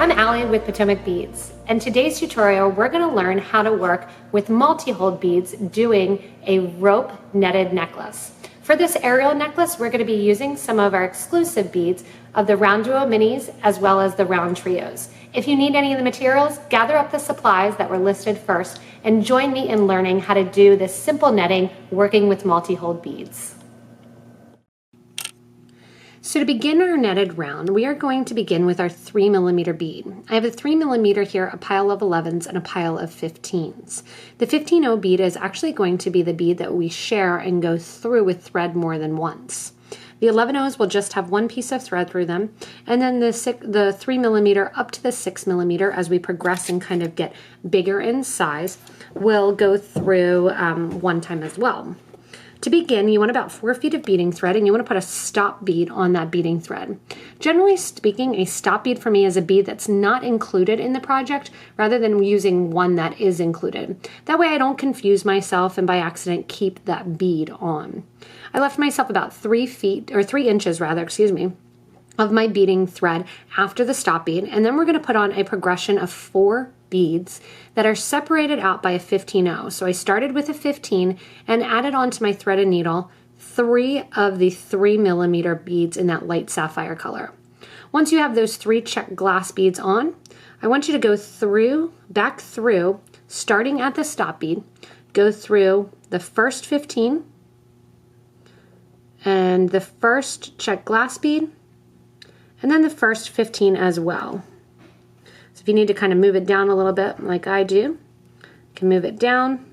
I'm Allie with PotomacBeads, and today's tutorial we're going to learn how to work with multi-hold beads doing a rope netted necklace. For this Ariel necklace, we're going to be using some of our exclusive beads of the RounDuo Minis as well as the RounTrios. If you need any of the materials, gather up the supplies that were listed first and join me in learning how to do this simple netting working with multi-hold beads. So to begin our netted round, we are going to begin with our 3mm bead. I have a 3mm here, a pile of 11s, and a pile of 15s. The 15-0 bead is actually going to be the bead that we share and go through with thread more than once. The 11-0s will just have one piece of thread through them, and then the 3mm up to the 6mm as we progress and kind of get bigger in size will go through one time as well. To begin, you want about 4 feet of beading thread, and you want to put a stop bead on that beading thread. Generally speaking, a stop bead for me is a bead that's not included in the project rather than using one that is included. That way I don't confuse myself and by accident keep that bead on. I left myself about 3 inches of my beading thread after the stop bead, and then we're going to put on a progression of 4 beads that are separated out by a 15-0. So I started with a 15 and added onto my thread and needle 3 of the 3mm beads in that light sapphire color. Once you have those 3 Czech glass beads on, I want you to go back through, starting at the stop bead, go through the first 15 and the first Czech glass bead, and then the first 15 as well. So if you need to kind of move it down a little bit like I do, you can move it down.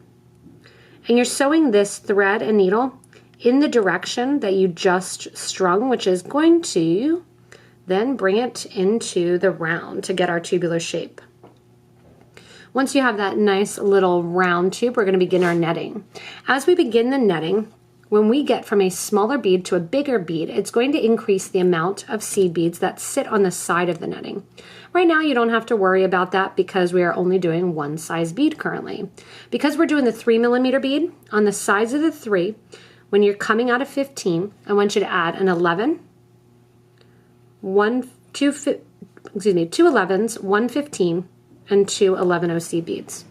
And you're sewing this thread and needle in the direction that you just strung, which is going to then bring it into the round to get our tubular shape. Once you have that nice little round tube, we're going to begin our netting. As we begin the netting, when we get from a smaller bead to a bigger bead, it's going to increase the amount of seed beads that sit on the side of the netting. Right now, you don't have to worry about that because we are only doing one size bead currently. Because we're doing the 3mm bead, on the sides of the 3, when you're coming out of 15, I want you to add an 11, 2 11s, 1 15, and 2 11-0 seed beads.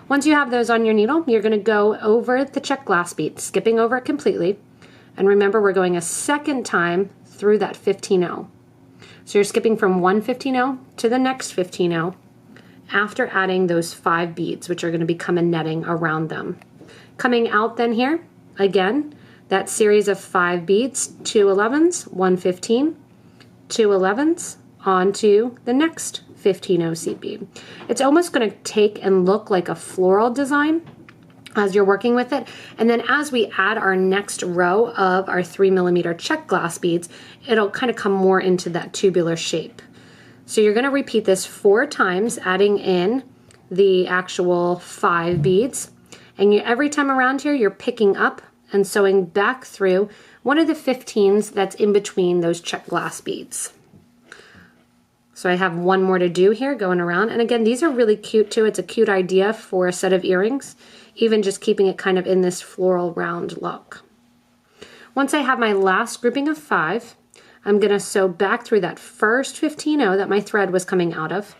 Once you have those on your needle, you're going to go over the Czech glass bead, skipping over it completely. And remember, we're going a second time through that 15-0. So you're skipping from one 15-0 to the next 15-0 after adding those 5 beads, which are going to become a netting around them. Coming out then here, again, that series of 5 beads, 2 11s, 1 15, 2 11s, onto the next 15-0 seed bead. It's almost going to take and look like a floral design as you're working with it. And then as we add our next row of our 3mm Czech glass beads, it'll kind of come more into that tubular shape. So you're going to repeat this 4 times, adding in the actual 5 beads. And every time around here, you're picking up and sewing back through one of the 15s that's in between those Czech glass beads. So I have one more to do here going around. And again, these are really cute too. It's a cute idea for a set of earrings, even just keeping it kind of in this floral round look. Once I have my last grouping of 5, I'm going to sew back through that first 15-0 that my thread was coming out of.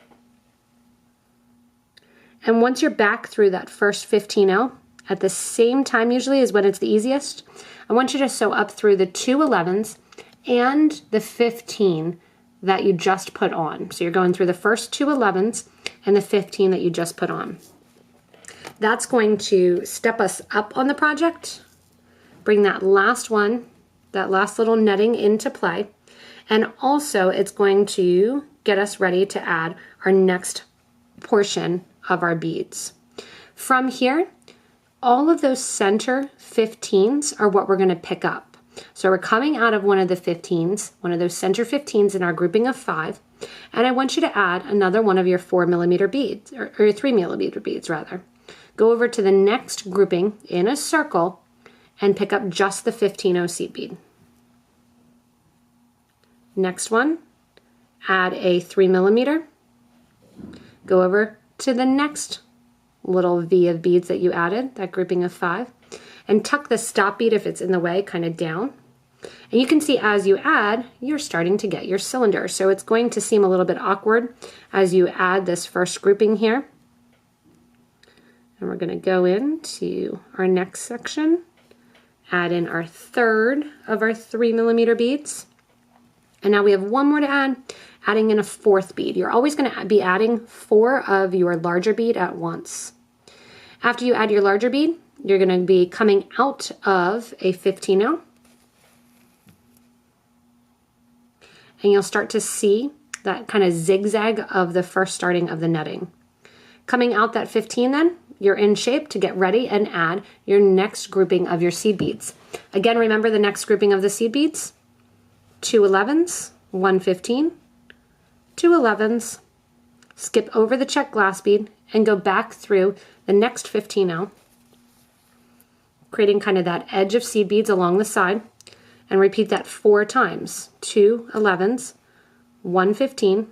And once you're back through that first 15-0, at the same time usually is when it's the easiest, I want you to sew up through the 2 11s and the 15 that you just put on. So you're going through the first 2 11s and the 15 that you just put on. That's going to step us up on the project, bring that last one, that last little netting into play, and also it's going to get us ready to add our next portion of our beads. From here, all of those center 15s are what we're going to pick up. So we're coming out of one of the 15s, one of those center 15s in our grouping of 5, and I want you to add another one of your 4mm beads, or your 3mm beads rather. Go over to the next grouping in a circle and pick up just the 15-0 seed bead. Next one, add a 3mm, go over to the next little V of beads that you added, that grouping of 5, and tuck the stop bead if it's in the way kind of down. And you can see as you add, you're starting to get your cylinder. So it's going to seem a little bit awkward as you add this first grouping here. And we're going to go into our next section, add in our third of our 3mm beads. And now we have one more to add, adding in a fourth bead. You're always going to be adding 4 of your larger bead at once. After you add your larger bead, you're going to be coming out of a 15-0. And you'll start to see that kind of zigzag of the first starting of the netting. Coming out that 15 then, you're in shape to get ready and add your next grouping of your seed beads. Again, remember the next grouping of the seed beads? 2 11s, 1 15, 2 11s, skip over the check glass bead and go back through the next 15-0, creating kind of that edge of seed beads along the side, and repeat that 4 times. 2 11s, 1 15,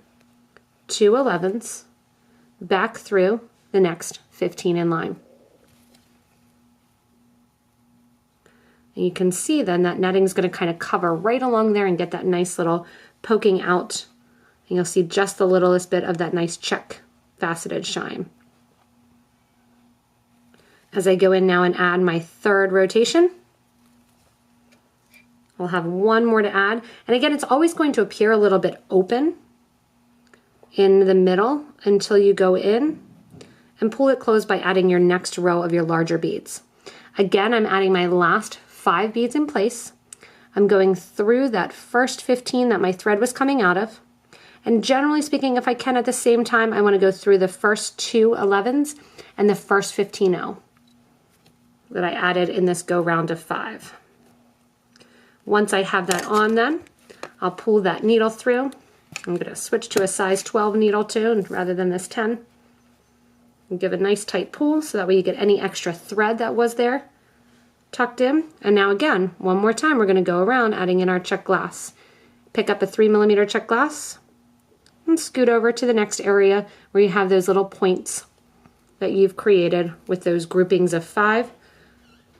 2 11s, back through the next 15 in line. And you can see then that netting is going to kind of cover right along there and get that nice little poking out. And you'll see just the littlest bit of that nice check faceted shine. As I go in now and add my third rotation, I'll have one more to add. And again, it's always going to appear a little bit open in the middle until you go in and pull it closed by adding your next row of your larger beads. Again, I'm adding my last 5 beads in place. I'm going through that first 15 that my thread was coming out of. And generally speaking, if I can at the same time, I want to go through the first 2 11s and the first 15-0 that I added in this go round of 5. Once I have that on then, I'll pull that needle through. I'm going to switch to a size 12 needle too, rather than this 10. And give a nice tight pull so that way you get any extra thread that was there tucked in. And now again, one more time, we're going to go around adding in our check glass. Pick up a 3mm check glass and scoot over to the next area where you have those little points that you've created with those groupings of 5,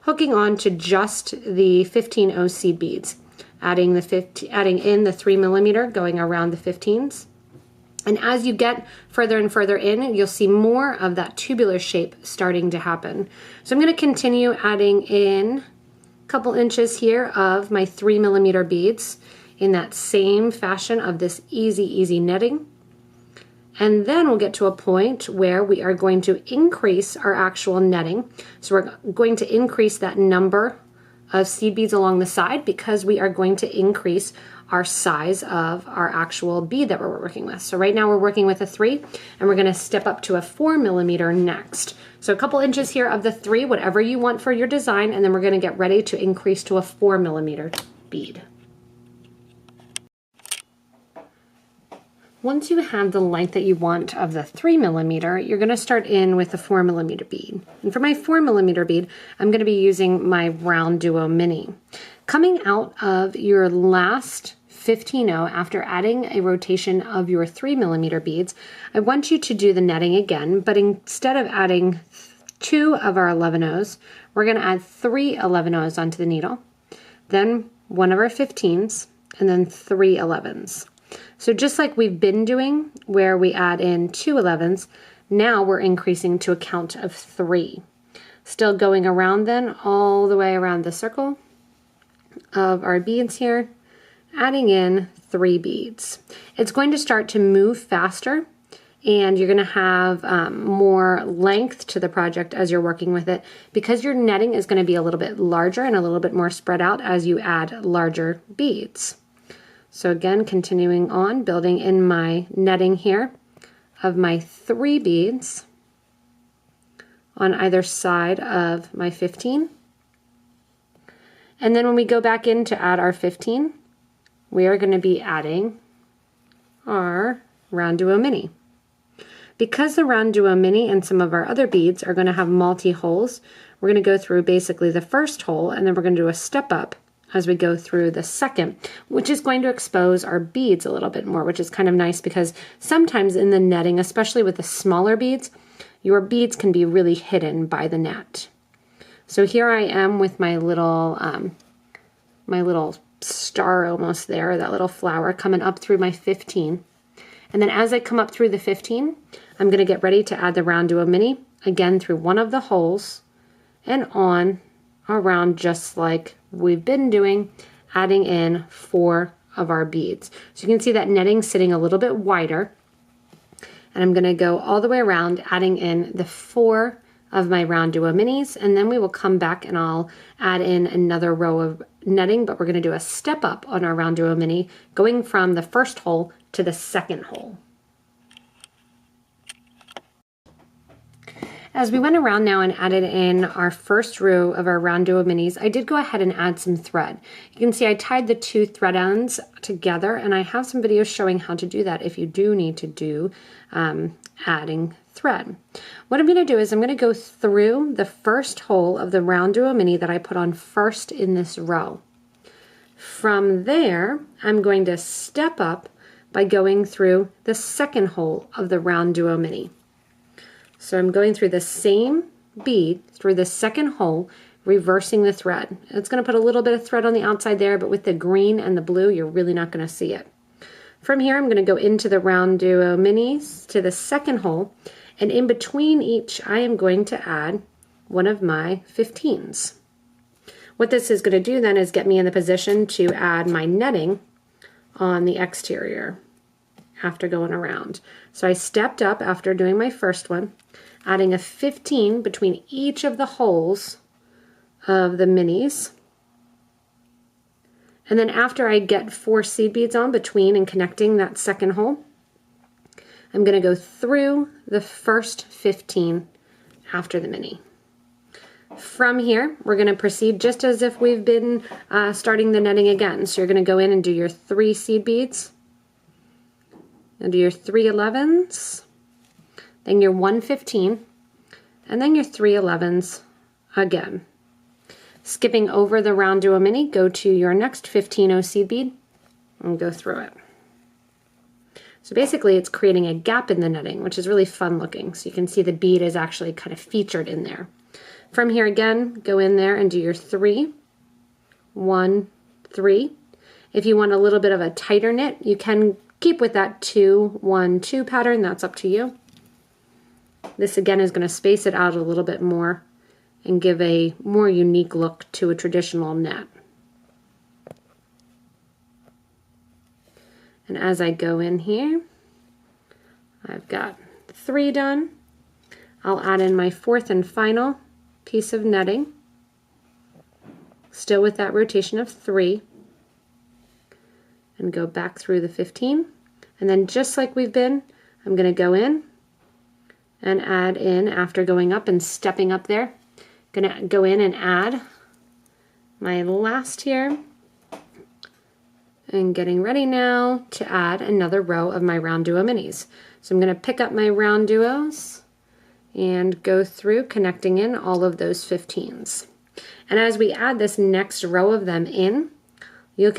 hooking on to just the 15-0 seed beads, adding in the 3mm going around the 15s. And as you get further and further in, you'll see more of that tubular shape starting to happen. So I'm going to continue adding in a couple inches here of my 3mm beads in that same fashion of this easy netting. And then we'll get to a point where we are going to increase our actual netting. So we're going to increase that number of seed beads along the side because we are going to increase our size of our actual bead that we're working with. So right now we're working with a 3 and we're going to step up to a 4mm next. So a couple inches here of the 3, whatever you want for your design, and then we're going to get ready to increase to a 4mm bead. Once you have the length that you want of the 3mm, you're going to start in with a 4mm bead. And for my 4mm bead, I'm going to be using my RounDuo Mini. Coming out of your last 15-0 after adding a rotation of your 3mm beads, I want you to do the netting again, but instead of adding 2 of our 11-0s, we're going to add 3 11-0s onto the needle, then 1 of our 15s, and then 3 11s. So just like we've been doing where we add in 2 11s, now we're increasing to a count of 3. Still going around then all the way around the circle of our beads here, adding in 3 beads. It's going to start to move faster and you're going to have more length to the project as you're working with it because your netting is going to be a little bit larger and a little bit more spread out as you add larger beads. So again, continuing on, building in my netting here of my 3 beads on either side of my 15. And then when we go back in to add our 15, we are going to be adding our RounDuo Mini. Because the RounDuo Mini and some of our other beads are going to have multi-holes, we're going to go through basically the first hole and then we're going to do a step up as we go through the second, which is going to expose our beads a little bit more, which is kind of nice because sometimes in the netting, especially with the smaller beads, your beads can be really hidden by the net. So here I am with my little star almost there, that little flower coming up through my 15. And then as I come up through the 15, I'm going to get ready to add the RounDuo Mini, again through one of the holes and on around just like we've been doing, adding in 4 of our beads. So you can see that netting sitting a little bit wider. And I'm going to go all the way around, adding in the 4 of my RounDuo Minis, and then we will come back and I'll add in another row of netting, but we're going to do a step up on our RounDuo Mini, going from the first hole to the second hole. As we went around now and added in our first row of our RounDuo Minis, I did go ahead and add some thread. You can see I tied the 2 thread ends together, and I have some videos showing how to do that if you do need to do adding thread. What I'm going to do is I'm going to go through the first hole of the RounDuo Mini that I put on first in this row. From there, I'm going to step up by going through the second hole of the RounDuo Mini. So I'm going through the same bead through the second hole, reversing the thread. It's going to put a little bit of thread on the outside there, but with the green and the blue, you're really not going to see it. From here, I'm going to go into the RounDuo Minis to the second hole, and in between each, I am going to add one of my 15s. What this is going to do then is get me in the position to add my netting on the exterior after going around. So I stepped up after doing my first one, adding a 15 between each of the holes of the minis. And then after I get 4 seed beads on between and connecting that second hole, I'm going to go through the first 15 after the mini. From here, we're going to proceed just as if we've been starting the netting again. So you're going to go in and do your 3 seed beads, and do your 3 11s, then your 1 15, and then your 3 11s again. Skipping over the RounDuo Mini, go to your next 15 seed bead and go through it. So basically it's creating a gap in the netting, which is really fun looking. So you can see the bead is actually kind of featured in there. From here again, go in there and do your 3, 1, 3. If you want a little bit of a tighter knit, you can keep with that 2, 1, 2 pattern. That's up to you. This again is going to space it out a little bit more and give a more unique look to a traditional net. And as I go in here, I've got 3 done. I'll add in my 4th and final piece of netting, still with that rotation of 3, and go back through the 15. And then just like we've been, I'm going to go in and add in, after going up and stepping up there, going to go in and add my last here, and getting ready now to add another row of my RounDuo Minis. So I'm going to pick up my RounDuos and go through connecting in all of those 15s. And as we add this next row of them in, you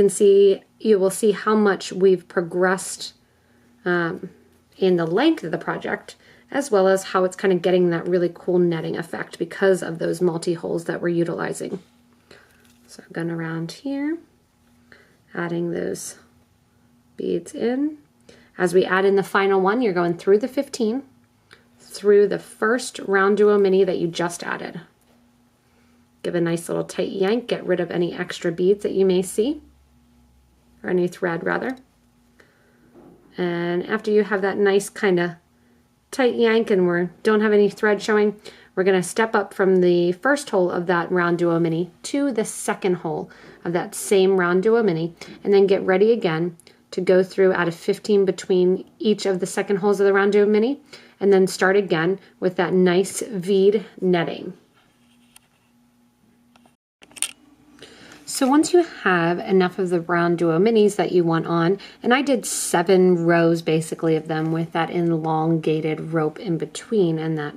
will see how much we've progressed in the length of the project, as well as how it's kind of getting that really cool netting effect because of those multi-holes that we're utilizing. So I'm going around here, adding those beads in. As we add in the final one, you're going through the 15, through the first RounDuo Mini that you just added. Give a nice little tight yank, get rid of any extra beads that you may see, or any thread rather. And after you have that nice kind of tight yank and we don't have any thread showing, we're going to step up from the first hole of that RounDuo Mini to the second hole of that same RounDuo Mini, and then get ready again to go through, add a 15 between each of the second holes of the RounDuo Mini, and then start again with that nice bead netting. So once you have enough of the RounDuo Minis that you want on, and I did 7 rows basically of them with that elongated rope in between and that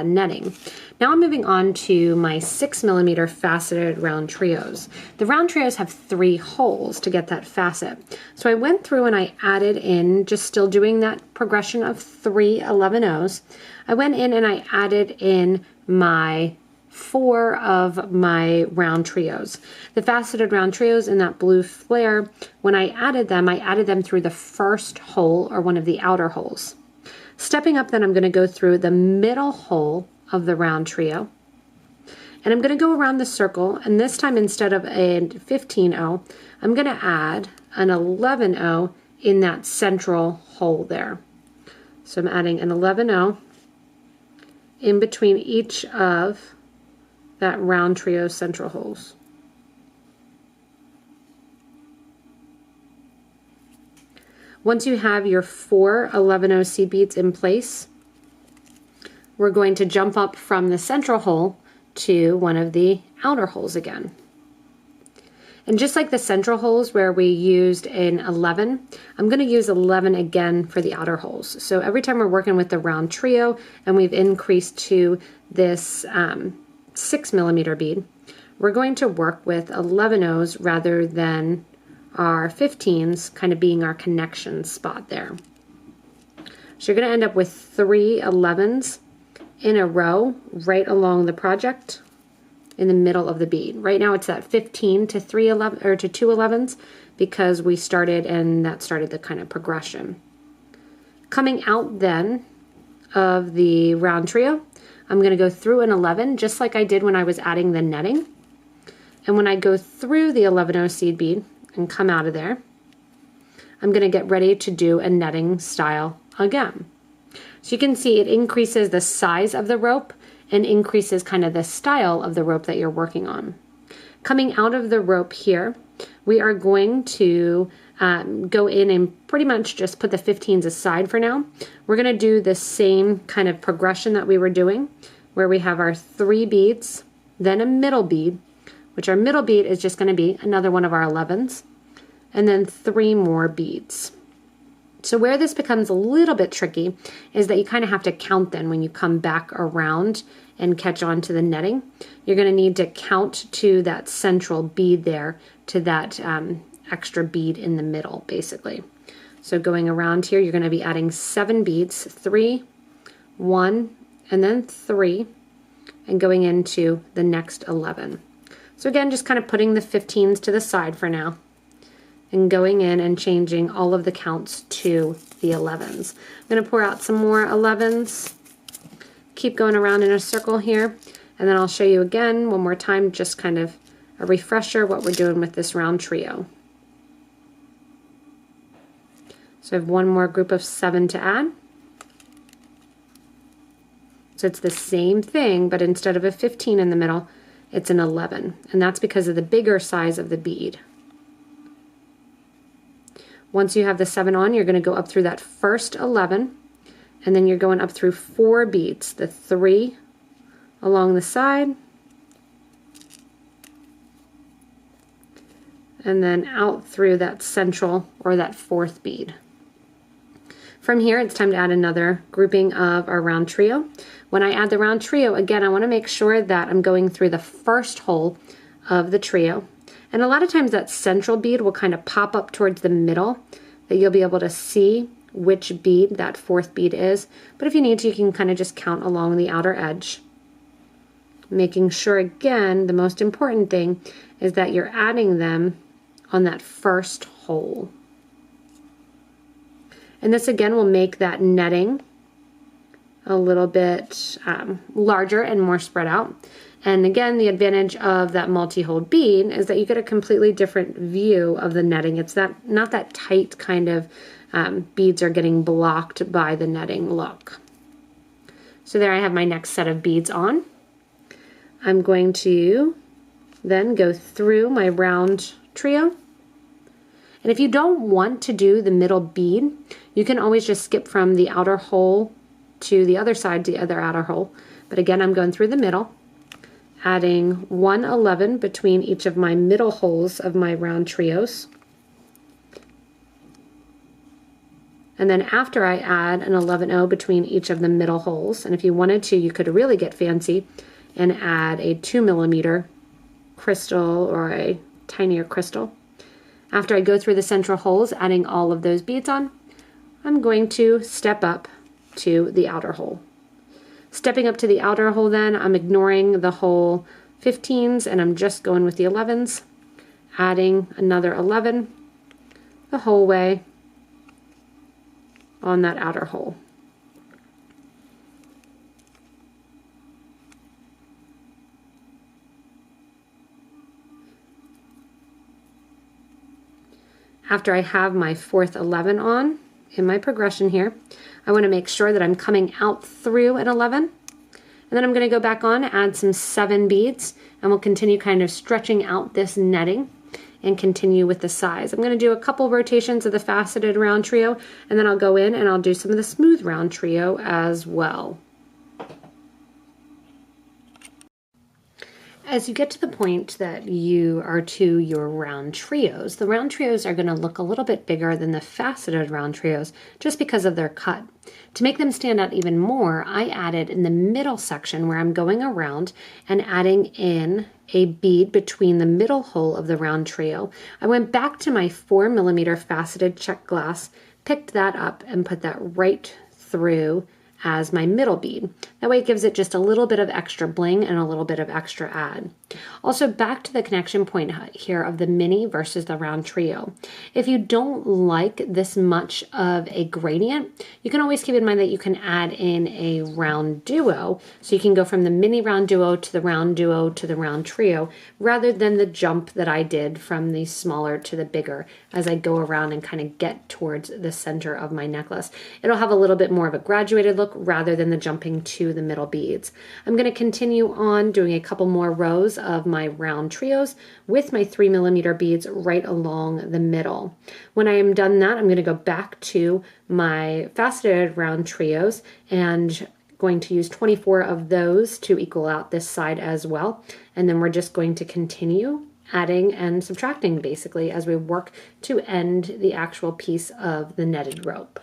netting. Now I'm moving on to my 6mm faceted RounTrios. The RounTrios have 3 holes to get that facet. So I went through and I added in, just still doing that progression of 3 11-0s. I went in and I added in my 4 of my round trios. The faceted round trios in that blue flare, when I added them through the first hole or one of the outer holes. Stepping up, then I'm going to go through the middle hole of the round trio. And I'm going to go around the circle, and this time instead of a 15-0, I'm going to add an 11-0 in that central hole there. So I'm adding an 11-0 in between each of that round trio central holes. Once you have your 4 11-0 seed beads in place, we're going to jump up from the central hole to one of the outer holes again. And just like the central holes where we used an 11, I'm going to use 11 again for the outer holes. So every time we're working with the round trio and we've increased to this 6mm bead, we're going to work with 11-0s rather than our 15s kind of being our connection spot there. So you're going to end up with 3 11s in a row right along the project in the middle of the bead. Right now it's at 15 to 3 11 or to 2 11s because we started and that started the kind of progression. Coming out then of the round trio, I'm going to go through an 11 just like I did when I was adding the netting. And when I go through the 11-0 seed bead and come out of there, I'm going to get ready to do a netting style again. So you can see it increases the size of the rope and increases kind of the style of the rope that you're working on. Coming out of the rope here, we are going to go in and pretty much just put the 15s aside for now. We're going to do the same kind of progression that we were doing where we have our 3 beads, then a middle bead, which our middle bead is just going to be another one of our 11s, and then 3 more beads. So where this becomes a little bit tricky is that you kind of have to count then when you come back around and catch on to the netting. You're going to need to count to that central bead there, to that extra bead in the middle, basically. So going around here, you're going to be adding 7 beads, 3, 1, and then 3, and going into the next 11. So again, just kind of putting the 15s to the side for now, and going in and changing all of the counts to the 11s. I'm going to pour out some more 11s, keep going around in a circle here, and then I'll show you again one more time, just kind of a refresher what we're doing with this round trio. So I have one more group of 7 to add. So it's the same thing, but instead of a 15 in the middle, it's an 11, and that's because of the bigger size of the bead. Once you have the 7 on, you're going to go up through that first 11, and then you're going up through 4 beads, the 3 along the side, and then out through that central or that 4th bead. From here, it's time to add another grouping of our round trio. When I add the round trio, again, I want to make sure that I'm going through the first hole of the trio. And a lot of times that central bead will kind of pop up towards the middle, that you'll be able to see which bead that 4th bead is. But if you need to, you can kind of just count along the outer edge. Making sure, again, the most important thing is that you're adding them on that first hole. And this again will make that netting a little bit larger and more spread out. And again, the advantage of that multi-hole bead is that you get a completely different view of the netting. It's not that tight kind of beads are getting blocked by the netting look. So there I have my next set of beads on. I'm going to then go through my round trio. And if you don't want to do the middle bead, you can always just skip from the outer hole to the other side, to the other outer hole. But again, I'm going through the middle, adding 1 11 between each of my middle holes of my round trios. And then after I add an 11-0 between each of the middle holes, and if you wanted to, you could really get fancy and add a 2mm crystal or a tinier crystal. After I go through the central holes, adding all of those beads on, I'm going to step up to the outer hole. Stepping up to the outer hole then, I'm ignoring the whole 15s and I'm just going with the 11s, adding another 11 the whole way on that outer hole. After I have my fourth 11 on in my progression here, I want to make sure that I'm coming out through an 11. And then I'm going to go back on, add some 7 beads, and we'll continue kind of stretching out this netting and continue with the size. I'm going to do a couple rotations of the faceted round trio, and then I'll go in and I'll do some of the smooth round trio as well. As you get to the point that you are to your round trios, the round trios are going to look a little bit bigger than the faceted round trios just because of their cut. To make them stand out even more, I added in the middle section where I'm going around and adding in a bead between the middle hole of the round trio. I went back to my 4mm faceted Czech glass, picked that up and put that right through as my middle bead. That way it gives it just a little bit of extra bling and a little bit of extra add. Also, back to the connection point here of the mini versus the round trio. If you don't like this much of a gradient, you can always keep in mind that you can add in a round duo. So you can go from the mini round duo to the round duo to the round trio, rather than the jump that I did from the smaller to the bigger as I go around and kind of get towards the center of my necklace. It'll have a little bit more of a graduated look rather than the jumping to the middle beads. I'm going to continue on doing a couple more rows of my round trios with my 3mm beads right along the middle. When I am done that, I'm going to go back to my faceted round trios and going to use 24 of those to equal out this side as well. And then we're just going to continue adding and subtracting basically as we work to end the actual piece of the netted rope.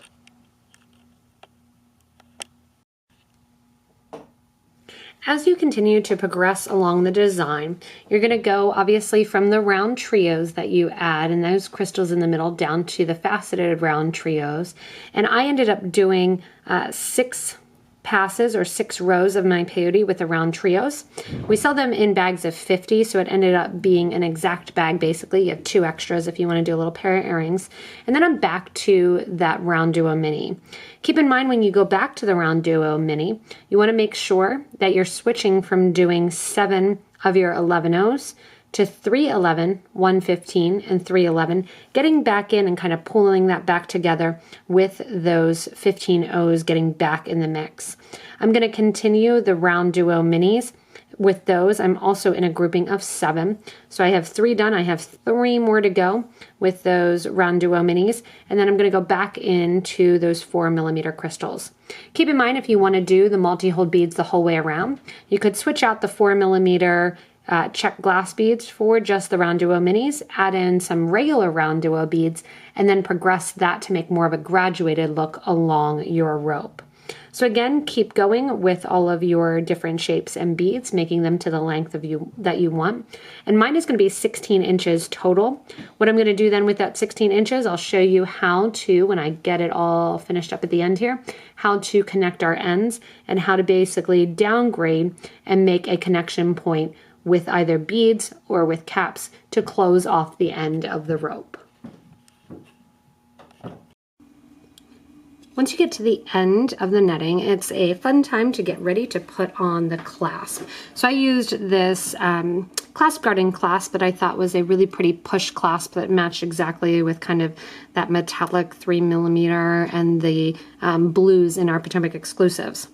As you continue to progress along the design, you're going to go obviously from the round trios that you add and those crystals in the middle down to the faceted round trios. And I ended up doing 6 passes or 6 rows of my peyote with the round trios. We sell them in bags of 50, so it ended up being an exact bag basically. You have 2 extras if you want to do a little pair of earrings. And then I'm back to that RounDuo Mini. Keep in mind when you go back to the RounDuo Mini, you want to make sure that you're switching from doing 7 of your 11-0s to 311, 115, and 311, getting back in and kind of pulling that back together with those 15 O's getting back in the mix. I'm going to continue the RounDuo Minis. With those, I'm also in a grouping of 7. So I have 3 done. I have 3 more to go with those RounDuo Minis. And then I'm going to go back into those 4mm crystals. Keep in mind, if you want to do the multi-hold beads the whole way around, you could switch out the 4mm Czech glass beads for just the RounDuo Minis, add in some regular RounDuo beads, and then progress that to make more of a graduated look along your rope. So again, keep going with all of your different shapes and beads, making them to the length that you want. And mine is going to be 16 inches total. What I'm going to do then with that 16 inches, I'll show you how to, when I get it all finished up at the end here, how to connect our ends and how to basically downgrade and make a connection point with either beads or with caps to close off the end of the rope. Once you get to the end of the netting, it's a fun time to get ready to put on the clasp. So I used this clasp garden clasp that I thought was a really pretty push clasp that matched exactly with kind of that metallic 3mm and the blues in our Potomac exclusives.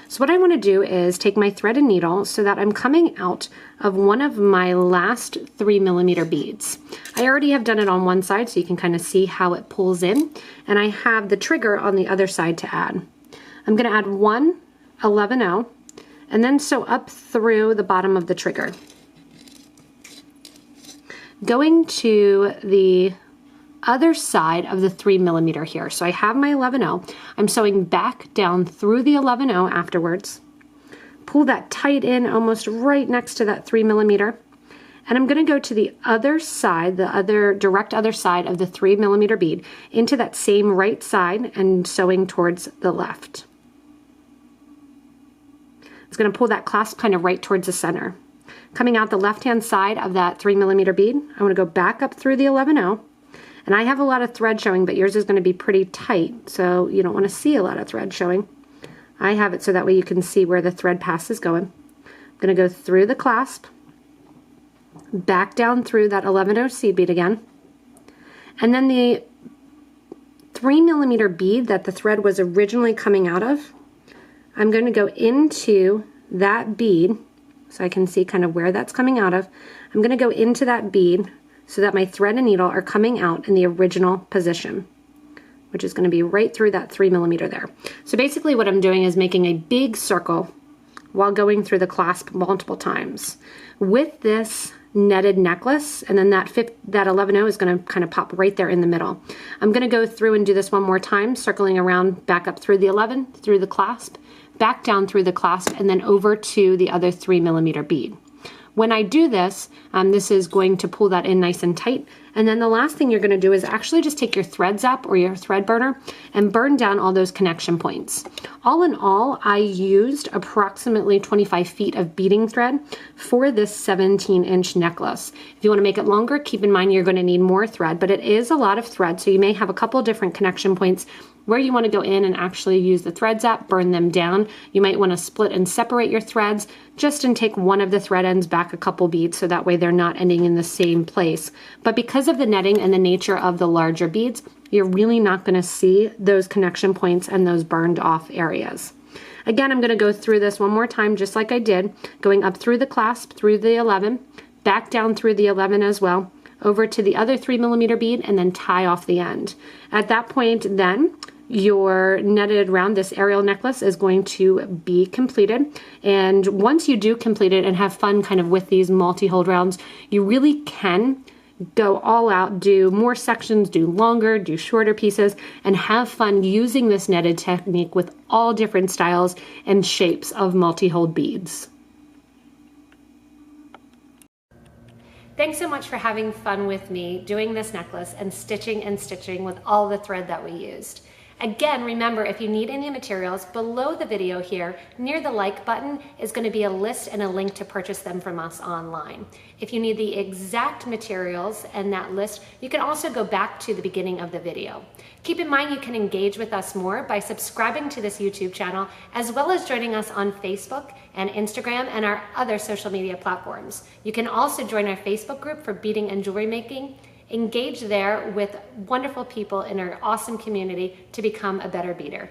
So what I want to do is take my thread and needle so that I'm coming out of one of my last 3mm beads. I already have done it on one side so you can kind of see how it pulls in, and I have the trigger on the other side to add. I'm going to add 1 11-0 and then sew up through the bottom of the trigger. Going to the other side of the 3mm here. So I have my 11-0. I'm sewing back down through the 11-0 afterwards. Pull that tight in almost right next to that 3mm. And I'm going to go to the other side, the direct other side of the 3mm bead into that same right side and sewing towards the left. It's going to pull that clasp kind of right towards the center. Coming out the left-hand side of that 3mm bead, I want to go back up through the 11-0. And I have a lot of thread showing, but yours is going to be pretty tight, so you don't want to see a lot of thread showing. I have it so that way you can see where the thread pass is going. I'm going to go through the clasp, back down through that 11-0 seed bead again, and then the 3mm bead that the thread was originally coming out of, I'm going to go into that bead so I can see kind of where that's coming out of. I'm going to go into that bead so that my thread and needle are coming out in the original position, which is going to be right through that 3mm there. So basically what I'm doing is making a big circle while going through the clasp multiple times. With this netted necklace, and then that 11-0 is going to kind of pop right there in the middle. I'm going to go through and do this one more time, circling around back up through the 11, through the clasp, back down through the clasp, and then over to the other 3mm bead. When I do this, this is going to pull that in nice and tight. And then the last thing you're going to do is actually just take your thread zap or your thread burner and burn down all those connection points. All in all, I used approximately 25 feet of beading thread for this 17-inch necklace. If you want to make it longer, keep in mind you're going to need more thread, but it is a lot of thread, so you may have a couple different connection points where you want to go in and actually use the thread zap, burn them down. You might want to split and separate your threads just and take one of the thread ends back a couple beads so that way they're not ending in the same place. But because of the netting and the nature of the larger beads, you're really not going to see those connection points and those burned off areas. Again, I'm going to go through this one more time just like I did, going up through the clasp, through the 11, back down through the 11 as well, over to the other 3mm bead, and then tie off the end. At that point then, your netted round, this Ariel necklace, is going to be completed. And once you do complete it and have fun kind of with these multi-hold rounds, you really can go all out, do more sections, do longer, do shorter pieces, and have fun using this netted technique with all different styles and shapes of multi-hold beads. Thanks so much for having fun with me doing this necklace and stitching with all the thread that we used. Again, remember, if you need any materials, below the video here, near the like button, is going to be a list and a link to purchase them from us online. If you need the exact materials and that list, you can also go back to the beginning of the video. Keep in mind you can engage with us more by subscribing to this YouTube channel, as well as joining us on Facebook and Instagram and our other social media platforms. You can also join our Facebook group for beading and jewelry making. Engage there with wonderful people in our awesome community to become a better beader.